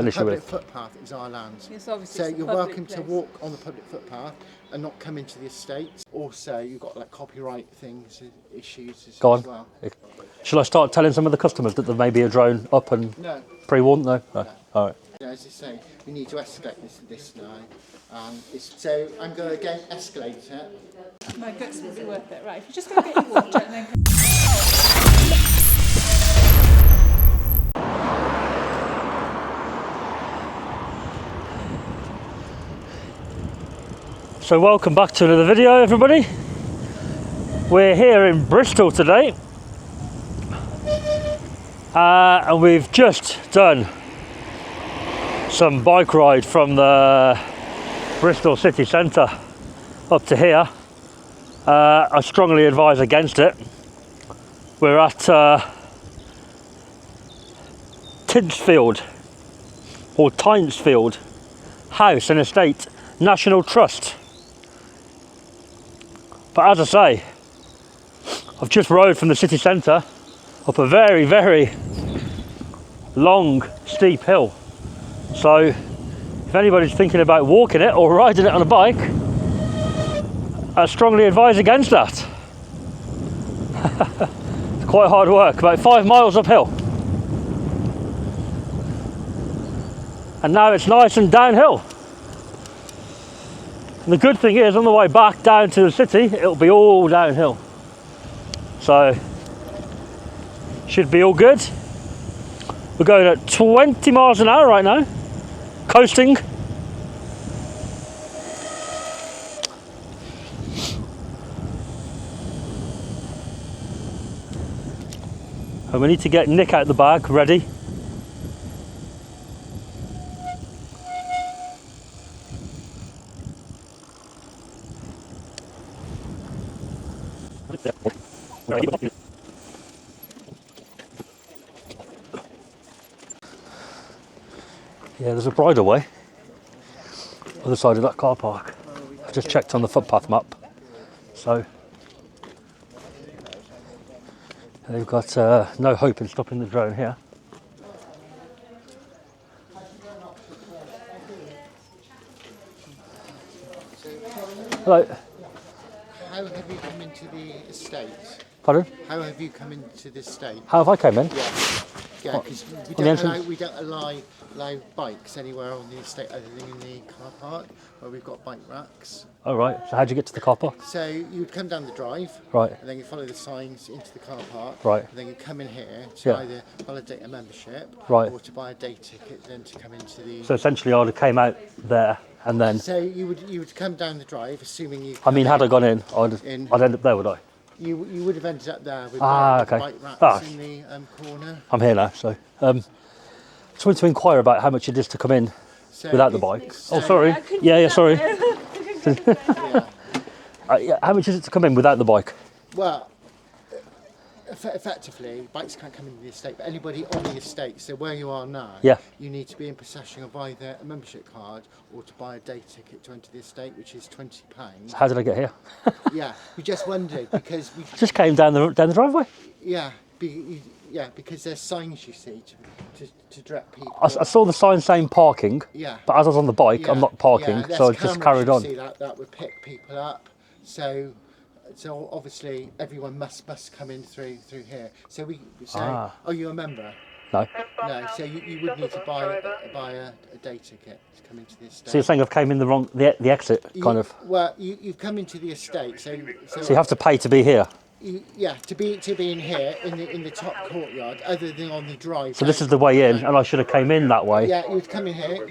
an issue public with. footpath is our land. It's obviously So it's a you're public welcome to place. walk on the public footpath and not come into the estate. Also, you've got like copyright things, issues as, Go as on. well. Shall I start telling some of the customers that there may be a drone up and No. pre-warned? No? No. All right. As I say, we need to escalate this now. So I'm going to again escalate it. My guts will be worth it. Right, if you just go get your water and then come. So welcome back to another video, everybody. We're here in Bristol today, and we've just done some bike ride from the Bristol city centre up to here. I strongly advise against it. We're at Tinsfield or Tynesfield House and Estate National Trust. But as I say, I've just rode from the city centre up a very, very long, steep hill. So if anybody's thinking about walking it or riding it on a bike, I strongly advise against that. It's quite hard work, about 5 miles uphill. And now it's nice and downhill. And the good thing is, on the way back down to the city, it'll be all downhill. So, should be all good. We're going at 20 miles an hour right now, coasting. And we need to get Nick out the bag, ready. Yeah, there's a bridleway other side of that car park. I just checked on the footpath map, so they've got no hope in stopping the drone here. Hello. How have you come into the estate? Pardon? How have you come into the estate? How have I come in? Yeah, because we don't allow bikes anywhere on the estate other than in the car park where we've got bike racks. Oh right. So how'd you get to the car park? So you would come down the drive, Right. and then you follow the signs into the car park, Right. and then you come in here to Yeah. either validate a membership, Right. or to buy a day ticket, then to come into the. So essentially, I'd have came out there and then. So you would come down the drive, assuming you. I mean, had I gone in, I'd In. end up there, would I? You would have ended up there with Okay. bike racks Ah. in the corner. I'm here now, so. Just wanted to inquire about how much it is to come in So without the if- bike. so- Oh, sorry. Yeah, sorry. Yeah. Yeah, how much is it to come in without the bike? Well, effectively, bikes can't come into the estate, but anybody on the estate, so where you are now, Yeah. you need to be in possession of either a membership card or to buy a day ticket to enter the estate, which is £20. How did I get here? Yeah, we just wondered because we, Just came down the driveway. yeah, because there's signs you see to direct people. I saw the sign saying parking, Yeah. but as I was on the bike, I'm not parking, yeah, so I there's just cameras, carried you on. see that would pick people up. So obviously everyone must come in through here. So oh, you're a member? No. No. So you would need to buy a day ticket to come into the estate. So you're saying I've came in the exit, kind of. Well, you've come into the estate, so So you have to pay to be here. to be in here in the top courtyard, other than on the drive. So this is the way in, and I should have came in that way. Yeah, you'd come in here.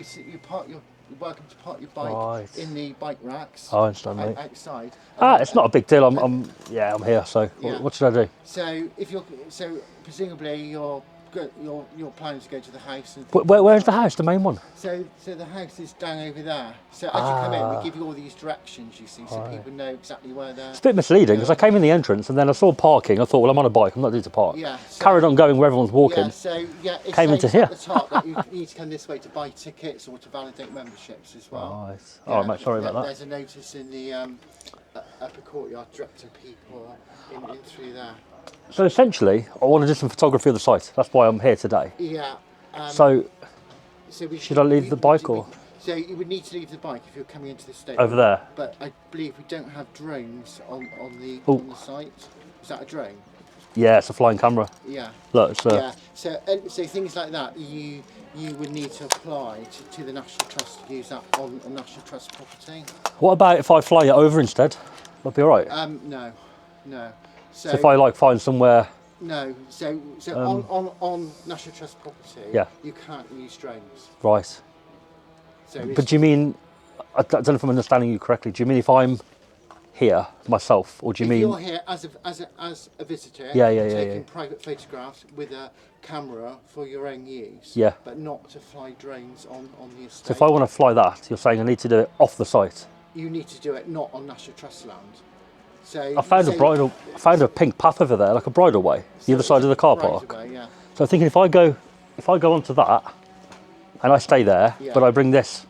You're welcome to park your bike Right. in the bike racks. I understand, mate. Outside. It's not a big deal. I'm here. So Yeah. what should I do? So presumably you're planning to go to the house. And Where's the house? The main one? so the house is down over there. So as you come in, we give you all these directions. You see, so people know exactly where they're. It's a bit misleading because I came in the entrance and then I saw parking. I thought, well, I'm on a bike. I'm not due to park. Yeah. Carried on going where everyone's walking. It Came into says here. at the top that you need to come this way to buy tickets or to validate memberships as well. Right. All right, mate. Sorry about that. There's a notice in the upper courtyard directing people in through there. So essentially, I want to do some photography of the site. That's why I'm here today. Yeah. So Should I leave the bike or? So you would need to leave the bike if you're coming into the state. Over there? But I believe we don't have drones on the site. Is that a drone? Yeah, it's a flying camera. Yeah. Look, it's Yeah. So things like that, you would need to apply to the National Trust to use that on National Trust property. What about if I fly it over instead? That'll be all right. No. So if I like find somewhere. No. So on National Trust property, Yeah. you can't use drones. Right. So But do you mean? I don't know if I'm understanding you correctly. Do you mean if I'm here myself, or do you mean? If you're here as a visitor, taking private photographs with a camera for your own use, but not to fly drones on the estate. So if I want to fly that, you're saying I need to do it off the site? You need to do it not on National Trust land. So I found a pink path over there, like a bridleway, the other side of the car park. Yeah. So I'm thinking if I go onto that, and I stay there, but I bring this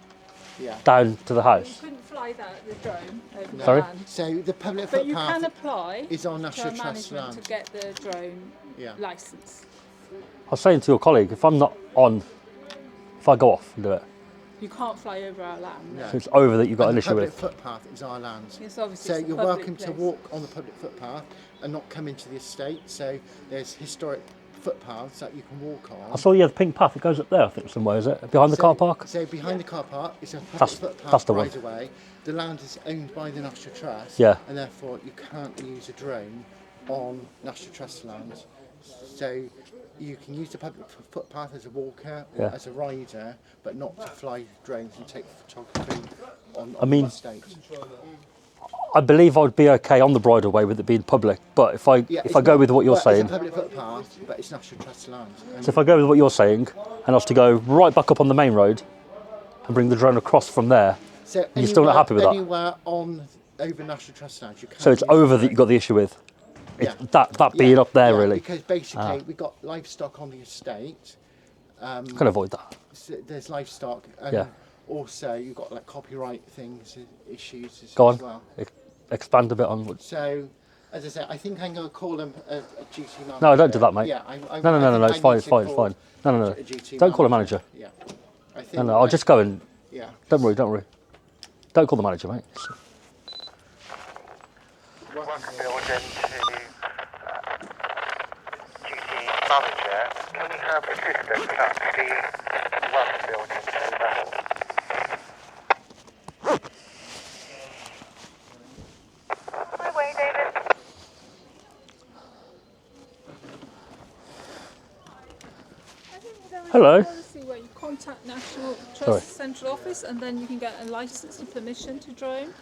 down to the house. You couldn't fly the drone over the Sorry? land. So the public But you footpath can apply is on National to Trust management land. to get the drone licence. I was saying to your colleague, if I'm not on, if I go off and do it, You can't fly over our land. No. so it's over that you've got an issue The with. public footpath is our land. It's obviously So a you're public welcome to place. walk on the public footpath and not come into the estate. So there's historic footpaths that you can walk on. I saw the pink path. It goes up there, I think, somewhere. Is it behind the car park? So behind the car park is a public That's footpath the one. right away. The land is owned by the National Trust. Yeah. And therefore you can't use a drone on National Trust land. So you can use the public footpath as a walker or as a rider, but not to fly drones and take photography on the estate. I believe I'd be okay on the bridleway with it being public, but if I go with what you're saying, it's a public footpath, but it's National Trust land. so if I go with what you're saying, and I was to go right back up on the main road and bring the drone across from there, So you're still not happy with that? Anywhere over National Trust land, you can't. So it's use over the that you've got the issue with. Yeah. That being up there, really. Because basically we've got livestock on the estate. Can avoid that. So there's livestock, and also you've got like copyright issues as Go on. well. Expand a bit on what. So, as I say, I think I'm going to call them a duty manager. No, don't do that, mate. Yeah, No, it's fine, it's fine. No. A duty Don't call a manager. Yeah. I think No, I'll just go and. Yeah. Don't worry. Don't call the manager, mate. Welcome building to duty manager. Can we have assistance at the welcome building level? My way, David. Hello. Policy where you contact National Trust Sorry. Central Office and then you can get a licence and permission to drone.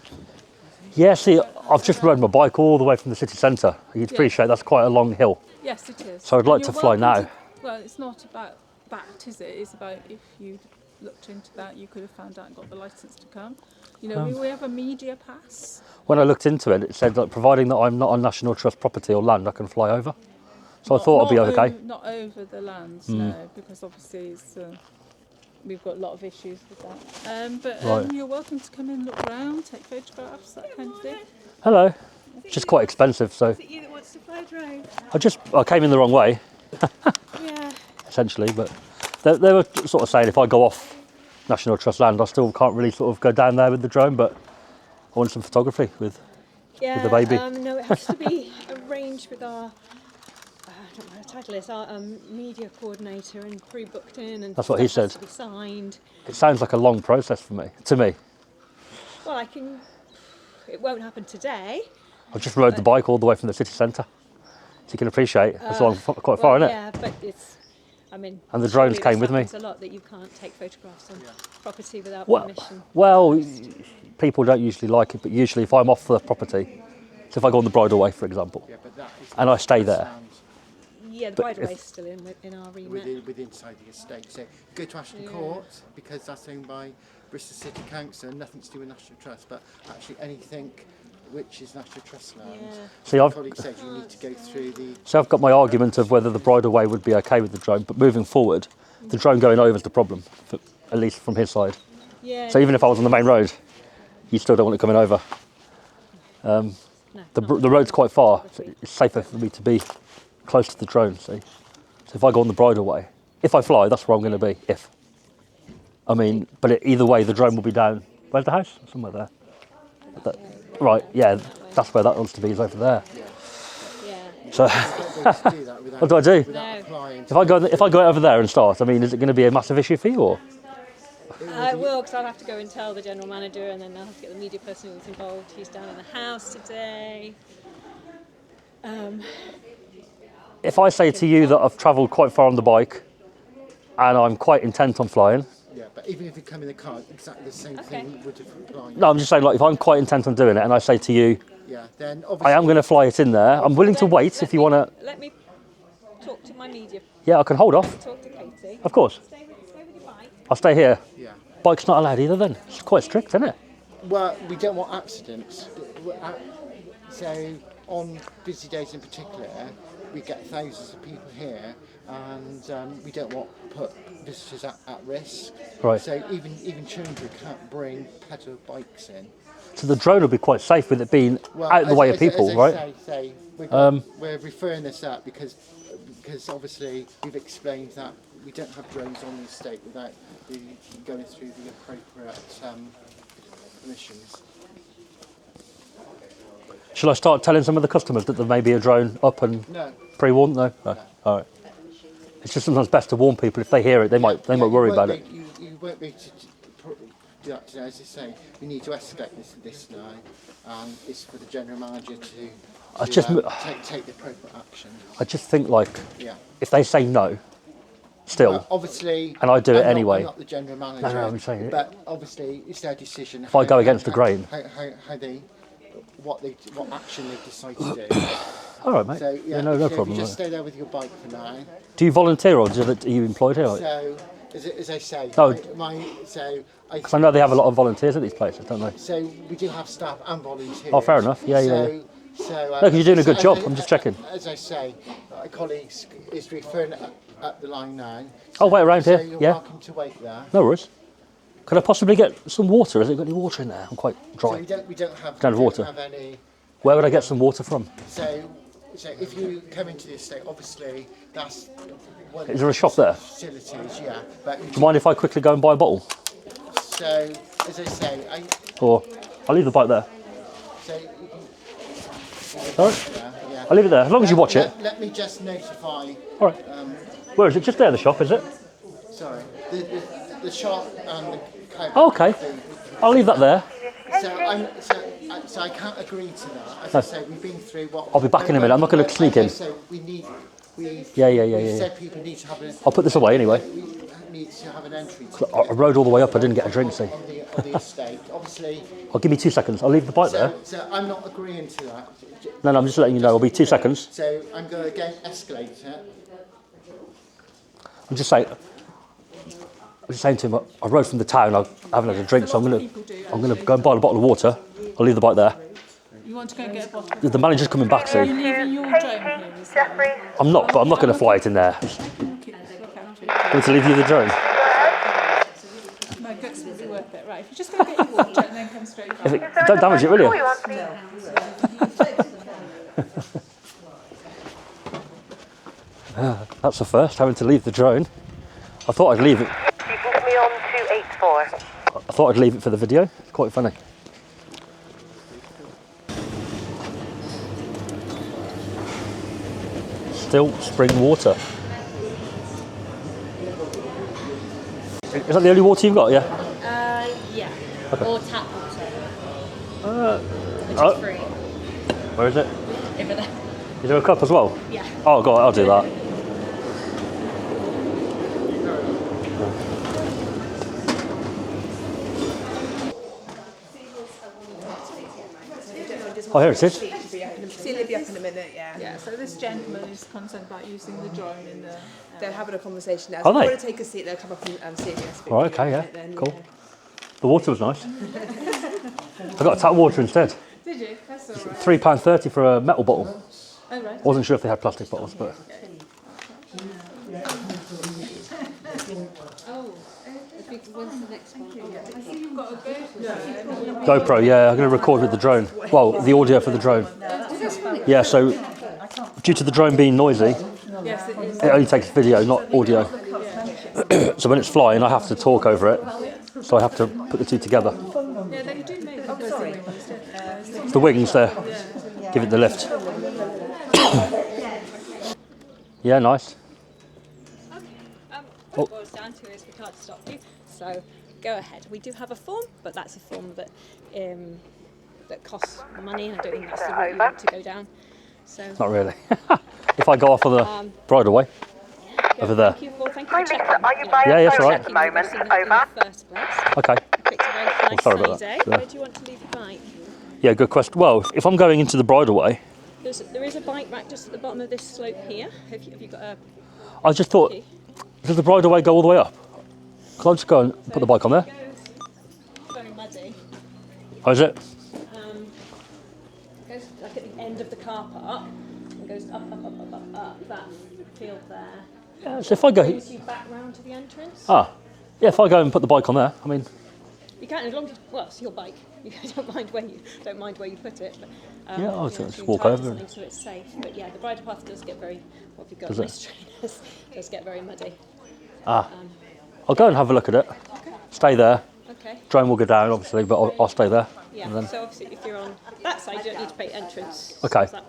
Yeah, see, I've just rode my bike all the way from the city centre. You'd appreciate that's quite a long hill. Yes, it is. So I'd like And to you're fly welcome now. Well, it's not about that, is it? It's about if you looked into that, you could have found out and got the licence to come. You know, we have a media pass. When I looked into it, it said that providing that I'm not on National Trust property or land, I can fly over. So I thought I'd be okay. Not over the lands, no, because obviously we've got a lot of issues with that. But you're welcome to come in, look around, take photographs, that kind of thing. Hello. It's just quite expensive, so Is it you that wants to fly a drone? I came in the wrong way, Yeah. essentially, but they were sort of saying if I go off National Trust land, I still can't really sort of go down there with the drone, but I want some photography with the baby. No, it has to be arranged with our, I don't know what the title is, our media coordinator and pre-booked in, and That's what he stuff has said. to be signed. It sounds like a long process to me. Well, it won't happen today. I just rode the bike all the way from the city centre, so you can appreciate it's quite far, isn't it? Yeah, but and the drones came with me. It's a lot that you can't take photographs on property without permission. Well, people don't usually like it, but usually if I'm off the property, so if I go on the bridleway, for example, but that is and I stay there, Yeah, the But bridleway's if- still in our remit. within inside the estate. So go to Ashton Court because that's owned by Bristol City Council, nothing to do with National Trust, but actually anything which is National Trust land. Yeah. See, My colleague said you need to go through the. so I've got my argument of whether the bridleway would be okay with the drone, but moving forward, the drone going over is the problem, at least from his side. Yeah. So even if I was on the main road, you still don't want it coming over. No, The not road's quite far, so it's safer for me to be close to the drone, see. So if I go on the bridleway, if I fly, that's where I'm going to be, if. I mean, but either way, the drone will be down. Where's the house? Somewhere there. Right, yeah, that's where that wants to be, is over there. Yeah. So, Do that without, what do I do? without applying. If I go over there and start, I mean, is it going to be a massive issue for you, or? I will, because I'll have to go and tell the general manager, and then I'll have to get the media person who's involved. He's down in the house today. If I say to you that I've travelled quite far on the bike, and I'm quite intent on flying. Yeah, but even if you come in the car, exactly the same thing would apply. No, I'm just saying, like, if I'm quite intent on doing it, and I say to you, Yeah, then obviously. I am going to fly it in there. I'm willing to wait if you want to. Let me talk to my media. Yeah, I can hold off. Talk to Katie. Of course. Stay with your bike. I'll stay here. Yeah. Bike's not allowed either then. It's quite strict, isn't it? Well, we don't want accidents. So on busy days in particular, we get thousands of people here, and we don't want to put visitors at risk. Right. So even children can't bring pedal bikes in. So the drone will be quite safe with it being out of the way of people, right? We're referring this up because obviously we've explained that we don't have drones on the estate without going through the appropriate permissions. Shall I start telling some of the customers that there may be a drone up and No. pre-warn? No? All right. It's just sometimes best to warn people. If they hear it, they might worry about it. You won't be able to do that today. As I say, we need to escalate this now, and it's for the general manager to take the appropriate action. I just think, like, Yeah. if they say no, still, Well, obviously, and I do it I'm anyway. I'm not the general manager. No, I'm saying it. But obviously, it's their decision. If I go against the grain. What action they decide to do. all right, mate. So yeah, no if problem. you just stay there with your bike for now. Do you volunteer or are you employed here? So, as I say, No. because I know they have a lot of volunteers at these places, don't they? So we do have staff and volunteers. Oh, fair enough. Yeah. So, no, because you're doing a good job. I'm just checking. As I say, my colleague is referring up the line now. I'll wait around So here. you're Yeah. welcome to wait there. No worries. Could I possibly get some water? Has it got any water in there? I'm quite So dry. we don't have Don't have water. have any. Where would I get some water from? So if you come into the estate, obviously that's one Is there a shop there? Facilities, yeah. But Do you mind if I quickly go and buy a bottle? so as I say, Or I'll leave the bike there. so you can, All right. yeah. I'll leave it there, as long as you watch it. Let me just notify. All right. Where is it? Just there, the shop, is it? Sorry, the shop and the coat. Oh, okay. I'll leave that there. So I can't agree to that. As I say, we've been through what. I'll be back in a minute. I'm not going to sneak in. So we Yeah. said people need to have I'll put this away anyway. we need to have an entry I rode all the way up. I didn't get a drink, see. on the estate. Obviously. I'll give me 2 seconds. I'll leave the bike there. So I'm not agreeing to that. No, I'm just letting you know. It'll be 2 seconds. So I'm going to again escalate it. I'm just saying. I'm just saying to him. I rode from the town. I haven't had a drink, so I'm gonna go and buy a bottle of water. I'll leave the bike there. You want to go and get a bottle? The manager's coming back, You're see. leaving your drone here, is that right? I'm not, but I'm not going to fly it in there. Want to leave you the drone? My guts will be worth it. Right, if you just go get your water and then come straight back. If it, don't damage it, will you? That's the first, having to leave the drone. I thought I'd leave it. You can get me on 284. I thought I'd leave it for the video. It's quite funny. Still spring water. Is that the only water you've got? Yeah. Yeah. Or tap water. Which is free. Where is it? Over there. Is there a cup as well? Yeah. Oh, God, I'll do that. Oh, here it is. She'll be up in a minute, yeah. Yeah, so this gentleman is concerned about using the drone in the... They're having a conversation now. Are So if they? you want to take a seat, they'll come up and see us. Oh, okay, yeah. Cool. The water was nice. I got tap water instead. Did you? That's all right. £3.30 for a metal bottle. Oh, right. Wasn't sure if they had plastic bottles, but When's the next one? You've got a GoPro. GoPro, yeah, I'm going to record with the drone. Well, the audio for the drone. Yeah, so due to the drone being noisy, Yes, it is. it only takes video, not audio. So when it's flying, I have to talk over it. So I have to put the two together. Yeah, they do make. Oh, sorry. It's the wings there. Give it the lift. Yeah, nice. What it boils down to is we can't stop you, so go ahead. We do have a form, but that's a form that that costs money, and I don't think that's the route you want to go down. So Not really. If I go off of the bridleway, over there. thank you for checking. Are you by Yeah, a yes, phone right. at the moment? In Over. the first place. Okay. It's a very nice sorry sunny about day. that. Yeah. Where do you want to leave your bike? Yeah, good question. Well, if I'm going into the bridleway, There is a bike rack just at the bottom of this slope here. Have you got a I just thought, key? does the bridleway go all the way up? Can I just go and put the bike on there? It's very muddy. Oh, is it? Goes like at the end of the car park and goes up that field there. Yeah, so if I go... Brings you back round to the entrance. Ah, yeah, if I go and put the bike on there, I mean... You can, as long as it's your bike. You don't mind where you put it. But, Yeah, I'll you know, just you walk tie it to over something so it's safe. But yeah, the bridle path does get very. What have you got? Does it? Nice trainers. Does get very muddy. Ah, I'll go and have a look at it. Stay there. Okay. Drone will go down, obviously, but I'll stay there. Yeah. And then, So obviously, if you're on that side, you don't need to pay entrance. Okay. So,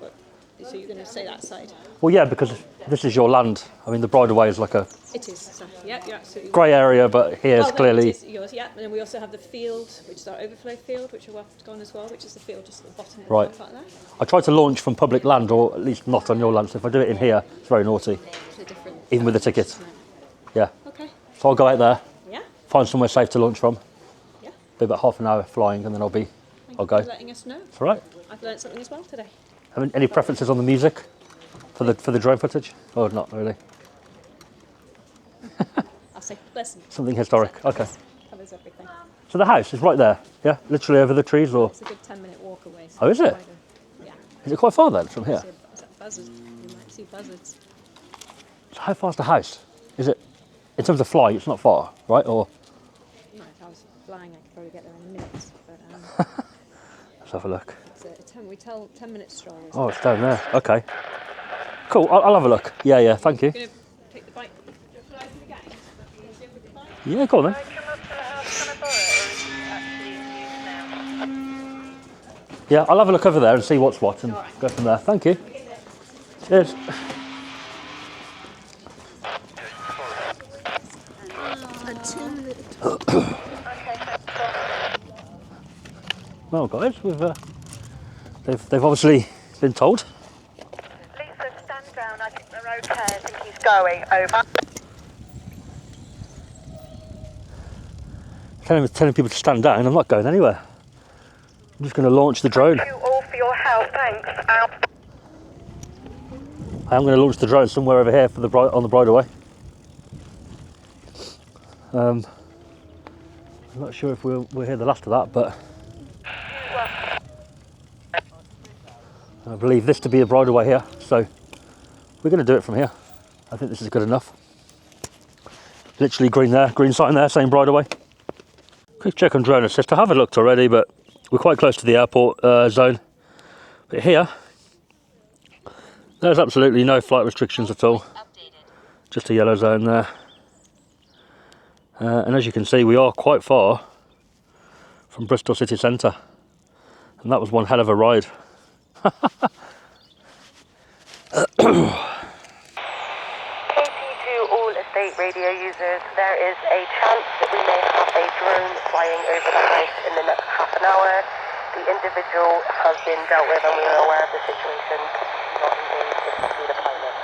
so you're going to say that side. well, yeah, because this is your land. I mean, the bridleway is like a It is. So, yeah, you're absolutely. grey area, but here's Well, no, clearly... it is yours, yeah. And then we also have the field, which is our overflow field, which we'll have to go on as well, which is the field just at the bottom of the Right. car park there. I try to launch from public land, or at least not on your land. So if I do it in here, it's very naughty, It's a different. even with the ticket. isn't it? Yeah. Okay. So I'll go out there, Yeah. find somewhere safe to launch from. Yeah. Be about half an hour flying, and then I'll Thank go. you for letting us know. It's all right. I've learned something as well today. I mean, any preferences on the music for the drone footage? Or not really? I'll say pleasant. Something historic. Okay. Covers everything. So the house is right there. Yeah, literally over the trees, or It's a good 10-minute walk away. So Oh, is it? Yeah. is it quite far then from here? Is that buzzards? You might see buzzards. So how far's the house? Is it in terms of flight? It's not far, right? Or No, if I was flying, I could probably get there in minutes. But let's have a look. we tell 10-minute stroll. Oh, it's down there. Okay. Cool. I'll have a look. Yeah, yeah. Thank you. You're going to take the bike. Fly through the gate? See if we can find it? Yeah, go on then. Yeah, I'll have a look over there and see what's what and go from there. Thank you. Cheers. Well, guys, they've obviously been told. Lisa, stand down. I think they're okay. I think he's going. Over. Telling people to stand down. I'm not going anywhere. I'm just going to launch the drone. Thank you all for your help. Thanks. Out. I am going to launch the drone somewhere over here for on the bridleway. I'm not sure if we'll hear the last of that, but I believe this to be a bridleway here, so we're going to do it from here. I think this is good enough. Literally green there, green sign there, saying bridleway. Quick check on drone assist. I haven't looked already, but we're quite close to the airport zone. But here, there's absolutely no flight restrictions at all. Just a yellow zone there. And as you can see, we are quite far from Bristol city centre. And that was one hell of a ride. To all estate radio users, there is a chance that we may have a drone flying over the house in the next half an hour. The individual has been dealt with and we are aware of the situation. Not engaged with the pilot.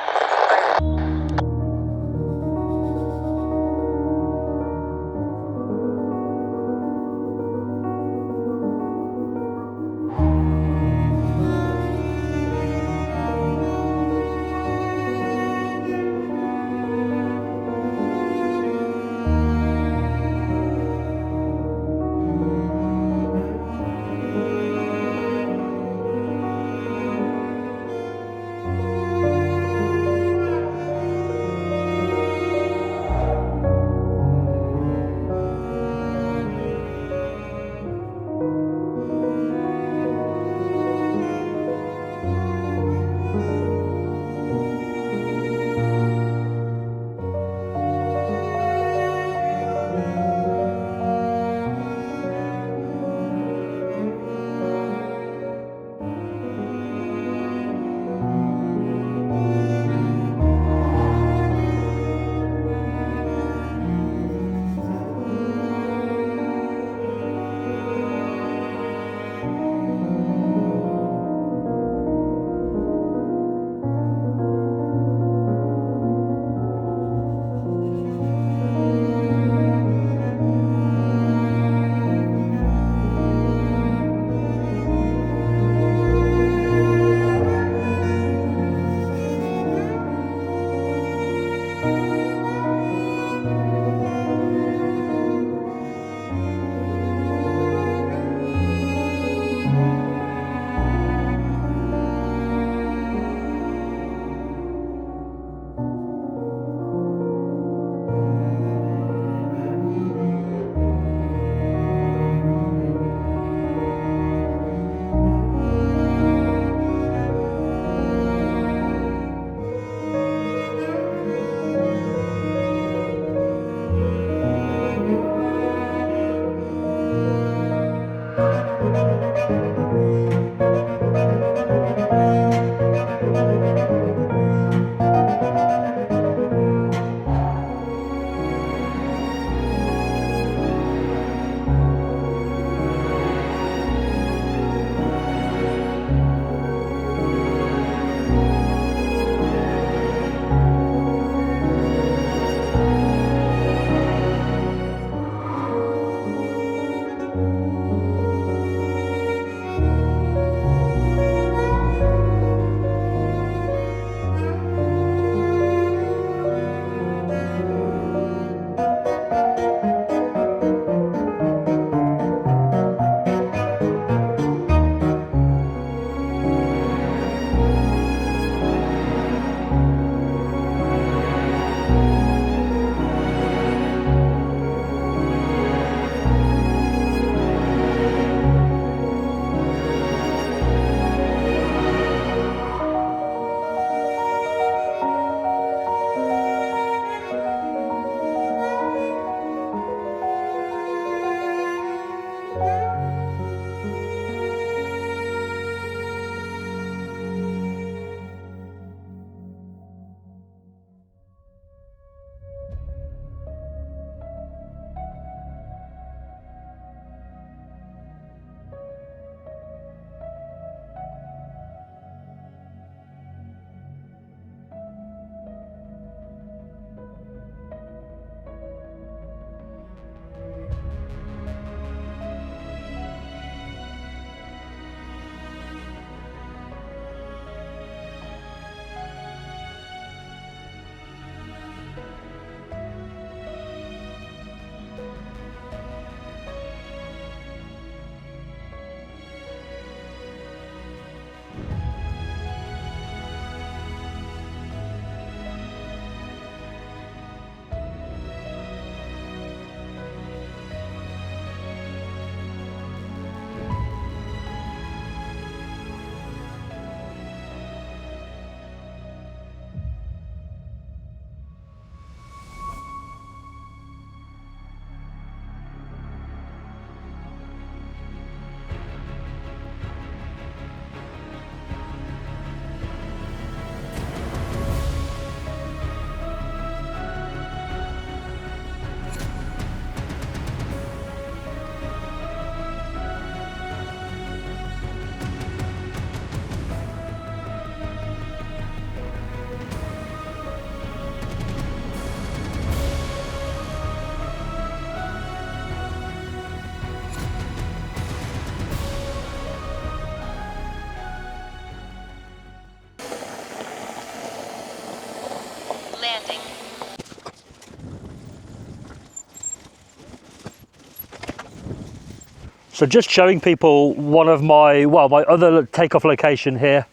So just showing people one of my, well, my other takeoff location here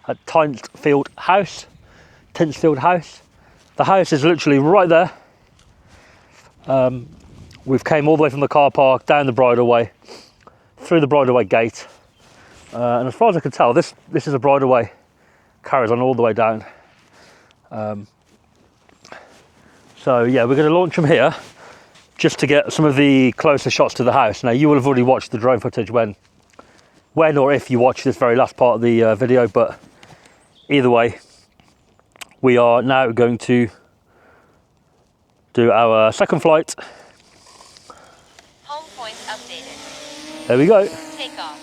at Tinsfield House. The house is literally right there. We've came all the way from the car park, down the bridleway, through the bridleway gate. And as far as I can tell, this is a bridleway, carries on all the way down. So yeah, we're going to launch from here just to get some of the closer shots to the house. Now you will have already watched the drone footage when or if you watch this very last part of the video, but either way, we are now going to do our second flight. Home point updated. There we go. Take off.